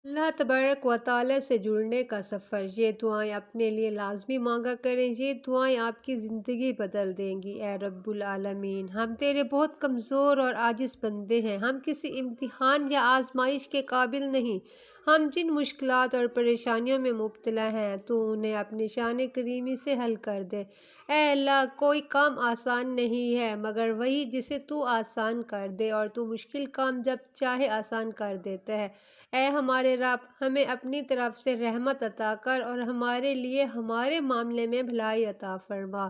اللہ तबारक व ताला से जुड़ने का सफ़र, ये दुआएं अपने लिए लाजमी मांगा करें। ये दुआएं आपकी ज़िंदगी बदल देंगी। ए रब्बुल आलमीन, हम तेरे बहुत कमज़ोर और आजिज़ बंदे हैं। हम किसी इम्तिहान या आजमाइश के काबिल नहीं। हम जिन मुश्किलात और परेशानियों में मुब्तला हैं, तू उन्हें अपनी शान करीमी से हल कर दे। ए अल्लाह, कोई काम आसान नहीं है मगर वही जिसे तू आसान कर दे, और तू मुश्किल काम जब चाहे आसान कर देता है। ए हमारे रब, हमें अपनी तरफ से रहमत अता कर और हमारे लिए हमारे मामले में भलाई अता फरमा।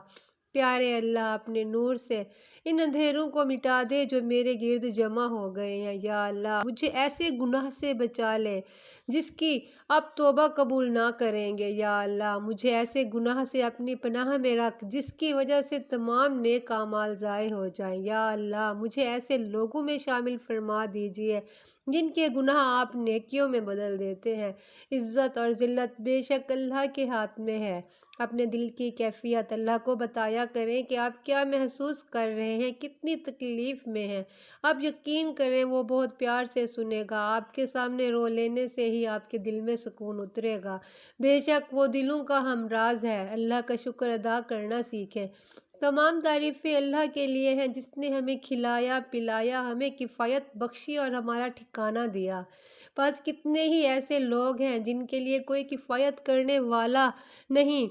प्यारे अल्लाह, अपने नूर से इन अंधेरों को मिटा दे जो मेरे गिर्द जमा हो गए हैं। या अल्लाह, मुझे ऐसे गुनाह से बचा ले जिसकी अब तौबा कबूल ना करेंगे। या अल्लाह, मुझे ऐसे गुनाह से अपनी पनाह में रख जिसकी वजह से तमाम नेक आमाल ज़ाय हो जाएं। या अल्लाह, मुझे ऐसे लोगों में शामिल फरमा दीजिए जिनके गुनाह आप नेकियों में बदल देते हैं। इज़्ज़त और ज़िल्लत बेशक अल्लाह के हाथ में है। अपने दिल की कैफियत अल्लाह को बताया करें कि आप क्या महसूस कर रहे हैं, कितनी तकलीफ़ में हैं। आप यकीन करें, वो बहुत प्यार से सुनेगा। आपके सामने रो लेने से ही आपके दिल में सुकून उतरेगा। बेशक वो दिलों का हमराज है। अल्लाह का शुक्र अदा करना सीखें। तमाम तारीफ़ें अल्लाह के लिए हैं जिसने हमें खिलाया पिलाया, हमें किफ़ायत बख्शी और हमारा ठिकाना दिया। बस कितने ही ऐसे लोग हैं जिनके लिए कोई किफ़ायत करने वाला नहीं,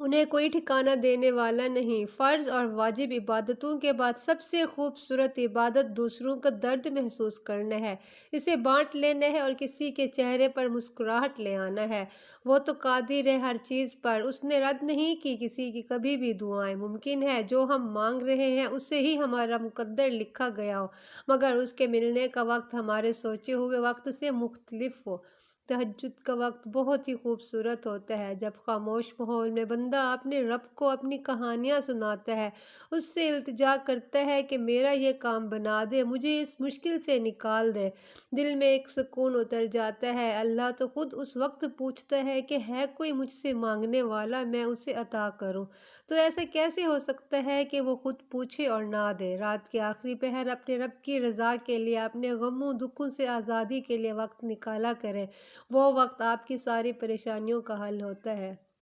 उन्हें कोई ठिकाना देने वाला नहीं। फ़र्ज़ और वाजिब इबादतों के बाद सबसे खूबसूरत इबादत दूसरों का दर्द महसूस करना है, इसे बांट लेना है और किसी के चेहरे पर मुस्कुराहट ले आना है। वो तो कादिर है हर चीज़ पर, उसने रद्द नहीं की किसी की कभी भी दुआएं। मुमकिन है जो हम मांग रहे हैं उसे ही हमारा मुकद्दर लिखा गया हो, मगर उसके मिलने का वक्त हमारे सोचे हुए वक्त से मुख्तलिफ हो। तहज्जुद का वक्त बहुत ही खूबसूरत होता है, जब खामोश माहौल में बंदा अपने रब को अपनी कहानियाँ सुनाता है, उससे इल्तिजा करता है कि मेरा ये काम बना दे, मुझे इस मुश्किल से निकाल दे। दिल में एक सुकून उतर जाता है। अल्लाह तो खुद उस वक्त पूछता है कि है कोई मुझसे मांगने वाला, मैं उसे अता करूं। तो ऐसा कैसे हो सकता है कि वो खुद पूछे और ना दे। रात के आखिरी पहर अपने रब की रज़ा के लिए, अपने गमों दुखों से आज़ादी के लिए वक्त निकाला करें। वो वक्त आपकी सारी परेशानियों का हल होता है।